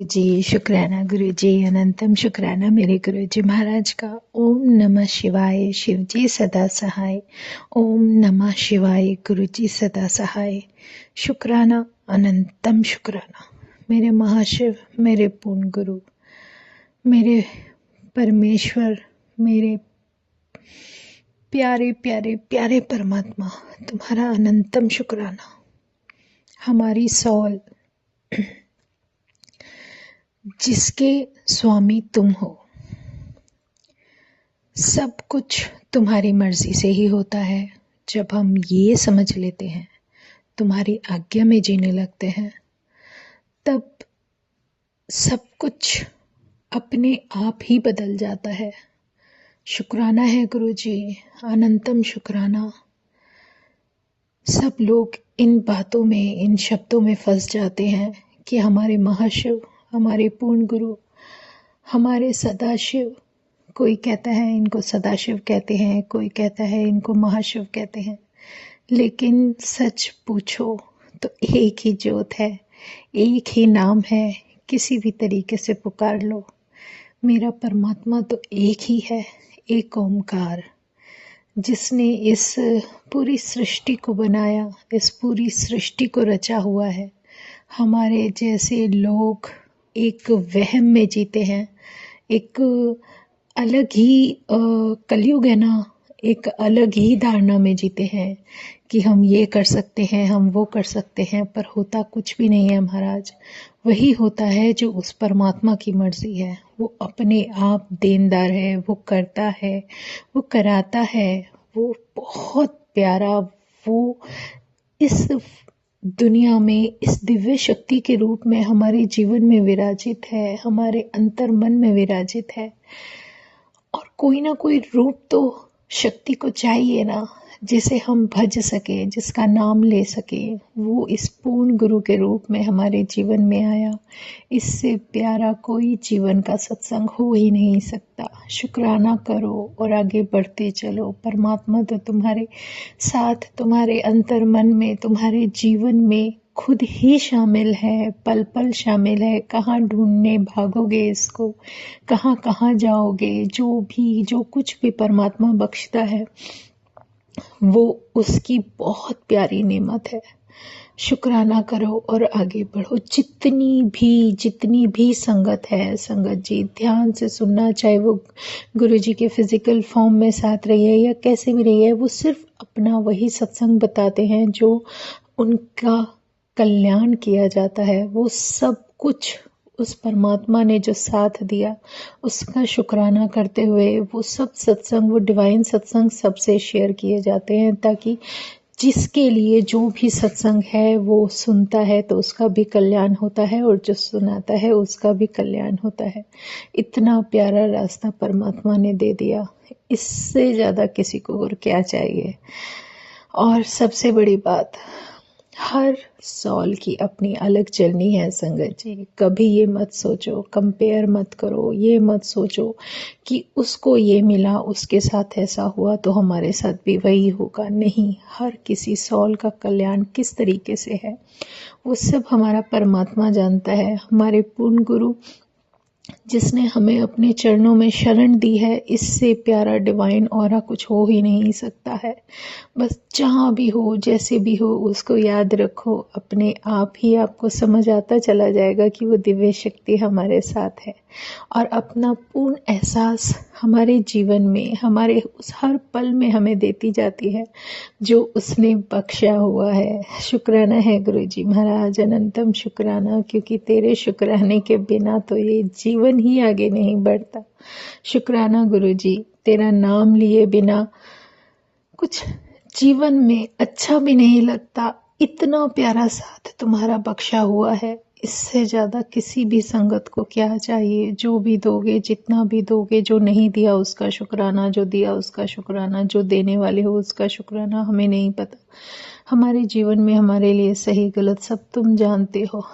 जी शुक्राना गुरु जी, अनंतम शुक्राना मेरे गुरु जी महाराज का। ओम नमः शिवाय, शिव जी सदा सहाय। ओम नमः शिवाय, गुरु जी सदा सहाय। शुक्राना, अनंतम शुक्राना मेरे महाशिव, मेरे पूर्ण गुरु, मेरे परमेश्वर, मेरे प्यारे प्यारे प्यारे परमात्मा, तुम्हारा अनंतम शुक्राना। हमारी सौल जिसके स्वामी तुम हो, सब कुछ तुम्हारी मर्जी से ही होता है। जब हम ये समझ लेते हैं, तुम्हारी आज्ञा में जीने लगते हैं, तब सब कुछ अपने आप ही बदल जाता है। शुक्राना है गुरु जी, अनंतम शुक्राना। सब लोग इन बातों में, इन शब्दों में फंस जाते हैं कि हमारे महाशिव, हमारे पूर्ण गुरु, हमारे सदाशिव, कोई कहता है इनको सदाशिव कहते हैं, कोई कहता है इनको महाशिव कहते हैं, लेकिन सच पूछो तो एक ही ज्योत है, एक ही नाम है। किसी भी तरीके से पुकार लो, मेरा परमात्मा तो एक ही है, एक ओमकार, जिसने इस पूरी सृष्टि को बनाया, इस पूरी सृष्टि को रचा हुआ है। हमारे जैसे लोग एक वहम में जीते हैं, एक अलग ही कलयुग है ना, एक अलग ही धारणा में जीते हैं कि हम ये कर सकते हैं, हम वो कर सकते हैं, पर होता कुछ भी नहीं है महाराज। वही होता है जो उस परमात्मा की मर्जी है। वो अपने आप देनदार है, वो करता है, वो कराता है, वो बहुत प्यारा, वो इस दुनिया में इस दिव्य शक्ति के रूप में हमारे जीवन में विराजित है, हमारे अंतर मन में विराजित है। और कोई ना कोई रूप तो शक्ति को चाहिए ना, जिसे हम भज सके, जिसका नाम ले सके। वो इस पूर्ण गुरु के रूप में हमारे जीवन में आया। इससे प्यारा कोई जीवन का सत्संग हो ही नहीं सकता। शुक्राना करो और आगे बढ़ते चलो। परमात्मा तो तुम्हारे साथ, तुम्हारे अंतर मन में, तुम्हारे जीवन में खुद ही शामिल है, पल पल शामिल है। कहाँ ढूंढने भागोगे इसको, कहाँ कहाँ जाओगे। जो कुछ भी परमात्मा बख्शता है, वो उसकी बहुत प्यारी नेमत है। शुक्राना करो और आगे बढ़ो। जितनी भी संगत है, संगत जी ध्यान से सुनना, चाहे वो गुरु जी के फिजिकल फॉर्म में साथ रही है या कैसे भी रही है, वो सिर्फ अपना वही सत्संग बताते हैं जो उनका कल्याण किया जाता है। वो सब कुछ उस परमात्मा ने जो साथ दिया, उसका शुक्राना करते हुए वो सब सत्संग, वो डिवाइन सत्संग सबसे शेयर किए जाते हैं, ताकि जिसके लिए जो भी सत्संग है वो सुनता है तो उसका भी कल्याण होता है, और जो सुनाता है उसका भी कल्याण होता है। इतना प्यारा रास्ता परमात्मा ने दे दिया, इससे ज़्यादा किसी को और क्या चाहिए। और सबसे बड़ी बात, हर सॉल की अपनी अलग जर्नी है संगत जी। कभी ये मत सोचो, कंपेयर मत करो, ये मत सोचो कि उसको ये मिला, उसके साथ ऐसा हुआ तो हमारे साथ भी वही होगा। नहीं, हर किसी सॉल का कल्याण किस तरीके से है वो सब हमारा परमात्मा जानता है। हमारे पूर्ण गुरु जिसने हमें अपने चरणों में शरण दी है, इससे प्यारा डिवाइन ऑरा कुछ हो ही नहीं सकता है। बस जहाँ भी हो, जैसे भी हो, उसको याद रखो। अपने आप ही आपको समझ आता चला जाएगा कि वो दिव्य शक्ति हमारे साथ है, और अपना पूर्ण एहसास हमारे जीवन में, हमारे उस हर पल में हमें देती जाती है जो उसने बख्शा हुआ है। शुक्राना है गुरु जी महाराज, अनंतम शुक्राना, क्योंकि तेरे शुक्राने के बिना तो ये जीवन ही आगे नहीं बढ़ता। शुक्राना गुरु जी, तेरा नाम लिए बिना कुछ जीवन में अच्छा भी नहीं लगता। इतना प्यारा साथ तुम्हारा बख्शा हुआ है, इससे ज़्यादा किसी भी संगत को क्या चाहिए। जो भी दोगे, जितना भी दोगे, जो नहीं दिया उसका शुक्राना, जो दिया उसका शुक्राना, जो देने वाले हो उसका शुक्राना। हमें नहीं पता, हमारे जीवन में हमारे लिए सही गलत सब तुम जानते हो,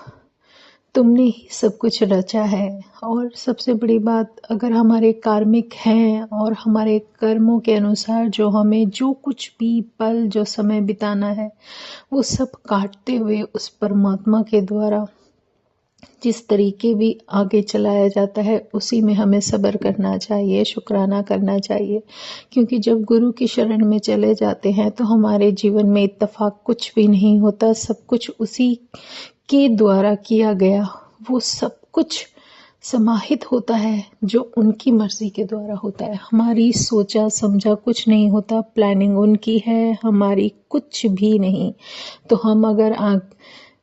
तुमने ही सब कुछ रचा है। और सबसे बड़ी बात, अगर हमारे कार्मिक हैं और हमारे कर्मों के अनुसार जो हमें जो कुछ भी पल, जो समय बिताना है, वो सब काटते हुए उस परमात्मा के द्वारा जिस तरीके भी आगे चलाया जाता है उसी में हमें सब्र करना चाहिए, शुक्राना करना चाहिए, क्योंकि जब गुरु की शरण में चले जाते हैं तो हमारे जीवन में इत्तेफाक कुछ भी नहीं होता। सब कुछ उसी के द्वारा किया गया वो सब कुछ समाहित होता है जो उनकी मर्जी के द्वारा होता है। हमारी सोचा समझा कुछ नहीं होता, प्लानिंग उनकी है, हमारी कुछ भी नहीं। तो हम अगर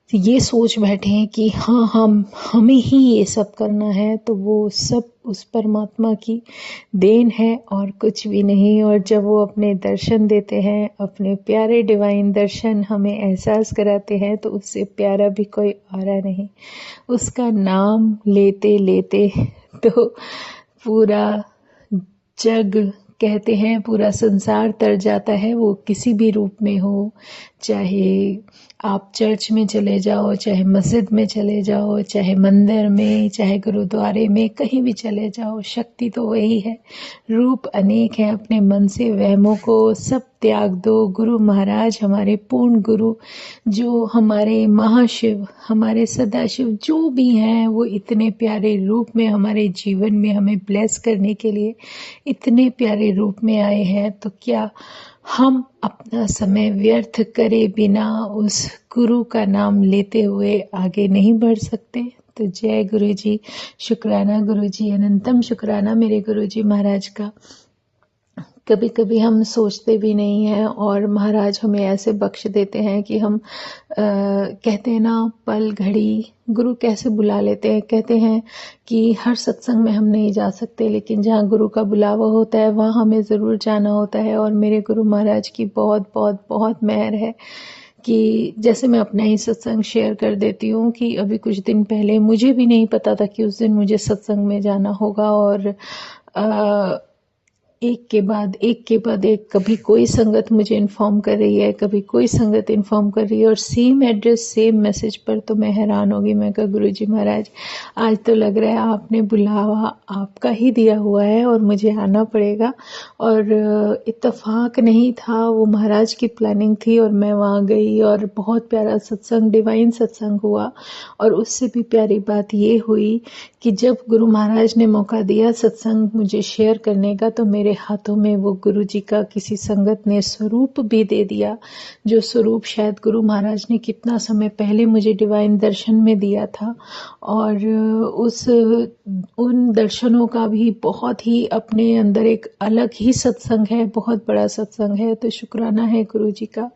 ये सोच बैठे हैं कि हाँ हमें ही ये सब करना है, तो वो सब उस परमात्मा की देन है और कुछ भी नहीं। और जब वो अपने दर्शन देते हैं, अपने प्यारे डिवाइन दर्शन हमें एहसास कराते हैं, तो उससे प्यारा भी कोई और नहीं। उसका नाम लेते लेते तो पूरा जग, कहते हैं पूरा संसार तर जाता है। वो किसी भी रूप में हो, चाहे आप चर्च में चले जाओ, चाहे मस्जिद में चले जाओ, चाहे मंदिर में, चाहे गुरुद्वारे में, कहीं भी चले जाओ, शक्ति तो वही है। रूप अनेक है। अपने मन से वहमों को सब त्याग दो। गुरु महाराज हमारे पूर्ण गुरु, जो हमारे महाशिव, हमारे सदाशिव जो भी हैं, वो इतने प्यारे रूप में हमारे जीवन में हमें ब्लेस करने के लिए इतने प्यारे रूप में आए हैं। तो क्या हम अपना समय व्यर्थ करे बिना उस गुरु का नाम लेते हुए आगे नहीं बढ़ सकते? तो जय गुरु जी, शुक्राना गुरु जी, अनंतम शुक्राना मेरे गुरु जी महाराज का। कभी कभी हम सोचते भी नहीं हैं और महाराज हमें ऐसे बख्श देते हैं कि हम कहते हैं ना, पल घड़ी गुरु कैसे बुला लेते हैं। कहते हैं कि हर सत्संग में हम नहीं जा सकते, लेकिन जहाँ गुरु का बुलावा होता है वहाँ हमें ज़रूर जाना होता है। और मेरे गुरु महाराज की बहुत बहुत बहुत मेहर है कि जैसे मैं अपना ही सत्संग शेयर कर देती हूँ कि अभी कुछ दिन पहले मुझे भी नहीं पता था कि उस दिन मुझे सत्संग में जाना होगा। और एक के बाद एक कभी कोई संगत मुझे इन्फॉर्म कर रही है, कभी कोई संगत इन्फॉर्म कर रही है, और सेम एड्रेस सेम मैसेज पर। तो मैं हैरान हो गई। मैं कहा गुरुजी महाराज, आज तो लग रहा है आपने बुलावा आपका ही दिया हुआ है और मुझे आना पड़ेगा। और इत्तेफाक नहीं था, वो महाराज की प्लानिंग थी और मैं वहाँ गई और बहुत प्यारा सत्संग, डिवाइन सत्संग हुआ। और उससे भी प्यारी बात ये हुई कि जब गुरु महाराज ने मौका दिया सत्संग मुझे शेयर करने का, तो मेरे हाथों में वो गुरु जी का किसी संगत ने स्वरूप भी दे दिया, जो स्वरूप शायद गुरु महाराज ने कितना समय पहले मुझे डिवाइन दर्शन में दिया था। और उन दर्शनों का भी बहुत ही अपने अंदर एक अलग ही सत्संग है, बहुत बड़ा सत्संग है। तो शुक्राना है गुरु जी का,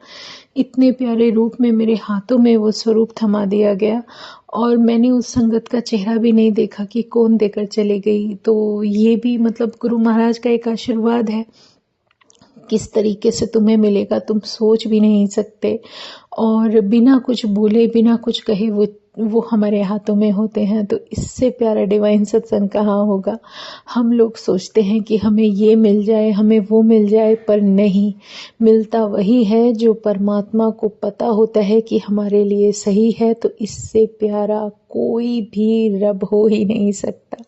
इतने प्यारे रूप में मेरे हाथों में वो स्वरूप थमा दिया गया। और मैंने उस संगत का चेहरा भी नहीं देखा कि कौन देकर चली गई। तो ये भी मतलब गुरु महाराज का एक आशीर्वाद है। किस तरीके से तुम्हें मिलेगा तुम सोच भी नहीं सकते। और बिना कुछ बोले, बिना कुछ कहे वो हमारे हाथों में होते हैं। तो इससे प्यारा डिवाइन सत्संग कहाँ होगा। हम लोग सोचते हैं कि हमें ये मिल जाए, हमें वो मिल जाए, पर नहीं, मिलता वही है जो परमात्मा को पता होता है कि हमारे लिए सही है। तो इससे प्यारा कोई भी रब हो ही नहीं सकता।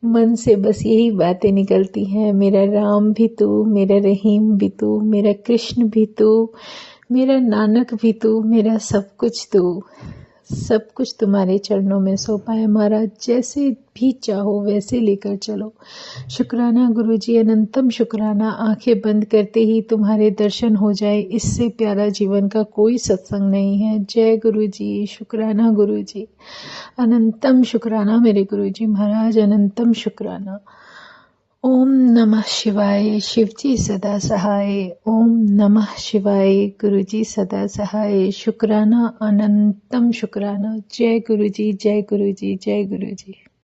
मन से बस यही बातें निकलती हैं, मेरा राम भी तू, मेरा रहीम भी तू, मेरा कृष्ण भी तू, मेरा नानक भी तू, मेरा सब कुछ तू। सब कुछ तुम्हारे चरणों में सौंपा है महाराज, जैसे भी चाहो वैसे लेकर चलो। शुक्राना गुरुजी, अनंतम शुक्राना। आंखें बंद करते ही तुम्हारे दर्शन हो जाए, इससे प्यारा जीवन का कोई सत्संग नहीं है। जय गुरुजी, शुक्राना गुरुजी, अनंतम शुक्राना मेरे गुरुजी महाराज, अनंतम शुक्राना। ओम नमः शिवाय, शिवजी सदा सहाय। ओम नमः शिवाय, गुरुजी सदा सहाय। शुक्राना, अनंतम शुक्राना। जय गुरुजी, जय गुरुजी, जय गुरुजी।